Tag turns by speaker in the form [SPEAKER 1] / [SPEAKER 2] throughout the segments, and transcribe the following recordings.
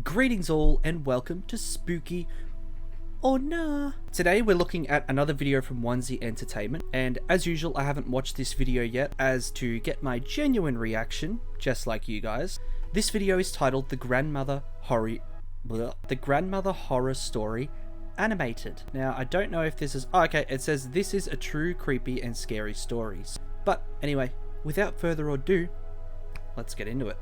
[SPEAKER 1] Greetings all and welcome to Spooky or Nah. Today we're looking at another video from Wansee Entertainment, and as usual I haven't watched this video yet as to get my genuine reaction, just like you guys. This video is titled The Grandmother Horror Story Animated. Now I don't know if this is, okay, it says this is a true creepy and scary stories. But anyway, without further ado, let's get into it.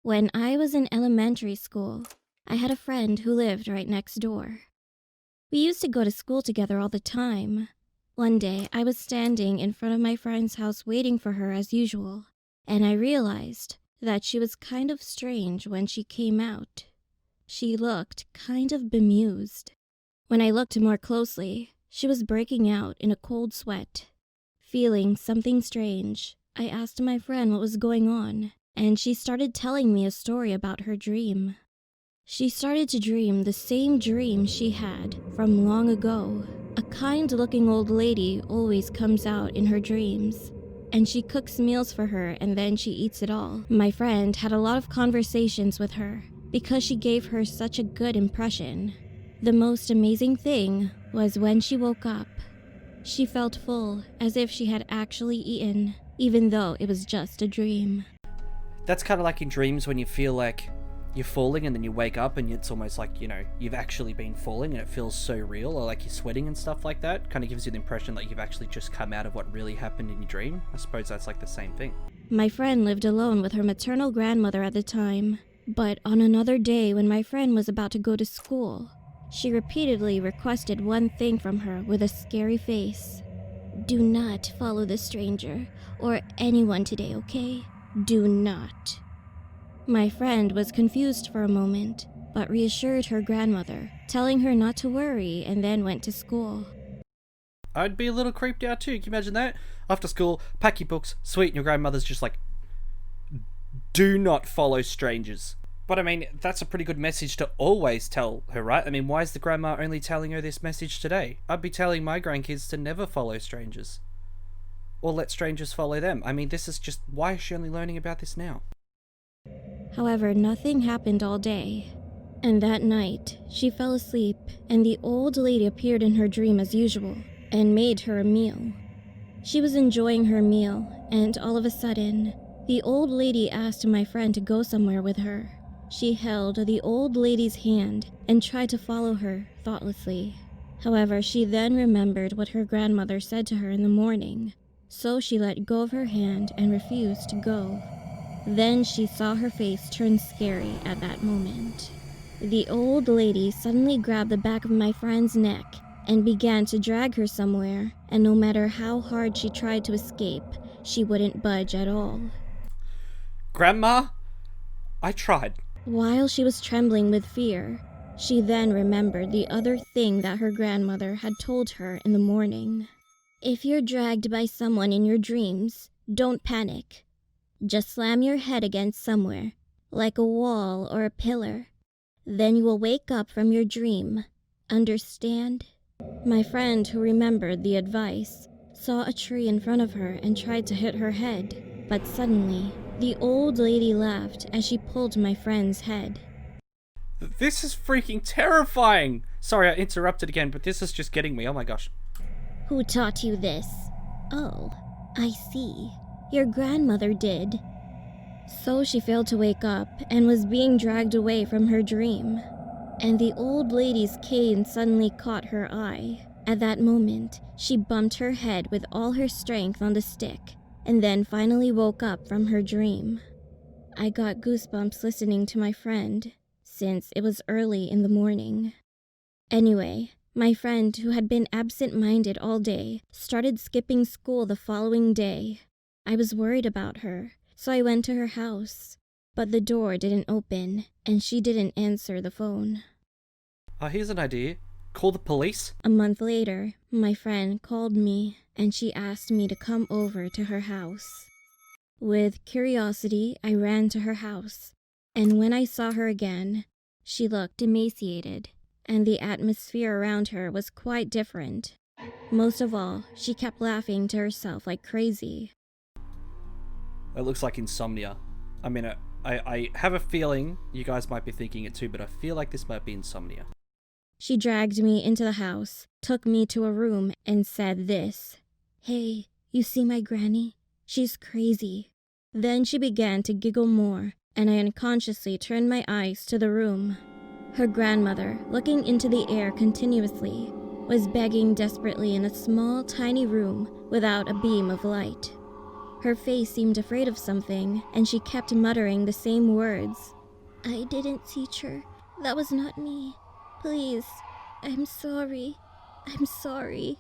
[SPEAKER 2] When I was in elementary school, I had a friend who lived right next door. We used to go to school together all the time. One day, I was standing in front of my friend's house waiting for her as usual, and I realized that she was kind of strange when she came out. She looked kind of bemused. When I looked more closely, she was breaking out in a cold sweat. Feeling something strange, I asked my friend what was going on, and she started telling me a story about her dream. She started to dream the same dream she had from long ago. A kind-looking old lady always comes out in her dreams, and she cooks meals for her and then she eats it all. My friend had a lot of conversations with her because she gave her such a good impression. The most amazing thing was when she woke up. She felt full, as if she had actually eaten, even though it was just a dream.
[SPEAKER 1] That's kind of like in dreams when you feel like you're falling and then you wake up and it's almost like, you know, you've actually been falling and it feels so real, or like you're sweating and stuff like that. Kind of gives you the impression that you've actually just come out of what really happened in your dream. I suppose that's like the same thing.
[SPEAKER 2] My friend lived alone with her maternal grandmother at the time, but on another day when my friend was about to go to school, she repeatedly requested one thing from her with a scary face. "Do not follow the stranger or anyone today, okay? Do not." My friend was confused for a moment, but reassured her grandmother, telling her not to worry, and then went to school.
[SPEAKER 1] I'd be a little creeped out too. Can you imagine that? After school, pack your books, sweet, and your grandmother's just like, do not follow strangers. But I mean, that's a pretty good message to always tell her, right? I mean, why is the grandma only telling her this message today? I'd be telling my grandkids to never follow strangers. Or let strangers follow them. I mean, this is just, why is she only learning about this now?
[SPEAKER 2] However, nothing happened all day. And that night, she fell asleep, and the old lady appeared in her dream as usual, and made her a meal. She was enjoying her meal, and all of a sudden, the old lady asked my friend to go somewhere with her. She held the old lady's hand and tried to follow her thoughtlessly. However, she then remembered what her grandmother said to her in the morning, so she let go of her hand and refused to go. Then she saw her face turn scary at that moment. The old lady suddenly grabbed the back of my friend's neck and began to drag her somewhere, and no matter how hard she tried to escape, she wouldn't budge at all.
[SPEAKER 1] Grandma? I tried.
[SPEAKER 2] While she was trembling with fear, she then remembered the other thing that her grandmother had told her in the morning. If you're dragged by someone in your dreams, don't panic. Just slam your head against somewhere, like a wall or a pillar. Then you will wake up from your dream. Understand? My friend, who remembered the advice, saw a tree in front of her and tried to hit her head. But suddenly, the old lady laughed as she pulled my friend's head.
[SPEAKER 1] This is freaking terrifying! Sorry, I interrupted again, but this is just getting me. Oh my gosh.
[SPEAKER 2] Who taught you this? Oh, I see. Your grandmother did. So she failed to wake up and was being dragged away from her dream. And the old lady's cane suddenly caught her eye. At that moment, she bumped her head with all her strength on the stick, and then finally woke up from her dream. I got goosebumps listening to my friend, since it was early in the morning. Anyway, my friend, who had been absent-minded all day, started skipping school the following day. I was worried about her, so I went to her house, but the door didn't open, and she didn't answer the phone.
[SPEAKER 1] Here's an idea. Call the police?
[SPEAKER 2] A month later, my friend called me, and she asked me to come over to her house. With curiosity, I ran to her house, and when I saw her again, she looked emaciated, and the atmosphere around her was quite different. Most of all, she kept laughing to herself like crazy.
[SPEAKER 1] It looks like insomnia. I mean, I have a feeling you guys might be thinking it too, but I feel like this might be insomnia.
[SPEAKER 2] She dragged me into the house, took me to a room, and said this. "Hey, you see my granny? She's crazy." Then she began to giggle more, and I unconsciously turned my eyes to the room. Her grandmother, looking into the air continuously, was begging desperately in a small, tiny room without a beam of light. Her face seemed afraid of something, and she kept muttering the same words. "I didn't teach her. That was not me. Please, I'm sorry. I'm sorry."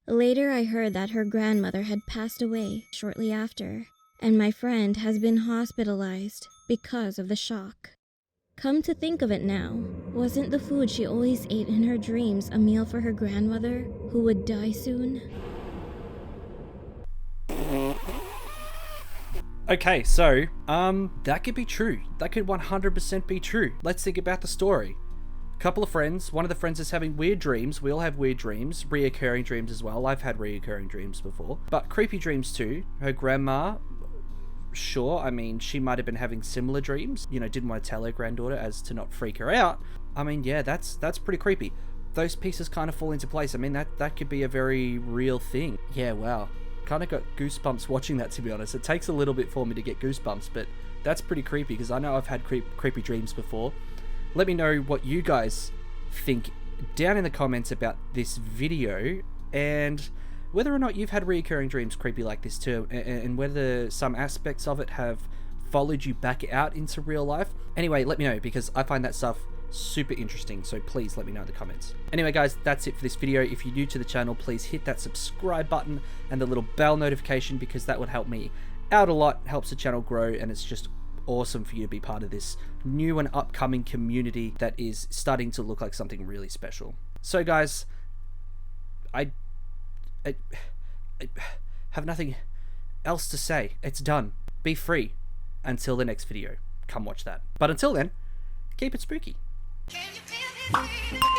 [SPEAKER 2] Later, I heard that her grandmother had passed away shortly after, and my friend has been hospitalized because of the shock. Come to think of it now, wasn't the food she always ate in her dreams a meal for her grandmother, who would die soon?
[SPEAKER 1] Okay, so, that could be true. That could 100% be true. Let's think about the story. Couple of friends, one of the friends is having weird dreams. We all have weird dreams, reoccurring dreams as well. I've had reoccurring dreams before, but creepy dreams too. Her grandma, sure, I mean, she might have been having similar dreams, you know, didn't want to tell her granddaughter as to not freak her out. I mean, yeah, that's pretty creepy. Those pieces kind of fall into place. I mean, that could be a very real thing. Yeah, wow. Kind of got goosebumps watching that, to be honest. It takes a little bit for me to get goosebumps, but that's pretty creepy because I know I've had creepy dreams before. Let me know what you guys think down in the comments about this video, and whether or not you've had recurring dreams creepy like this too, and whether some aspects of it have followed you back out into real life. Anyway, let me know, because I find that stuff super interesting, so please let me know in the comments. Anyway guys, that's it for this video. If you're new to the channel, please hit that subscribe button and the little bell notification, because that would help me out a lot, helps the channel grow, and it's just awesome for you to be part of this new and upcoming community that is starting to look like something really special. So guys, I have nothing else to say. It's done. Be free until the next video. Come watch that. But until then, keep it spooky. Can you feel it?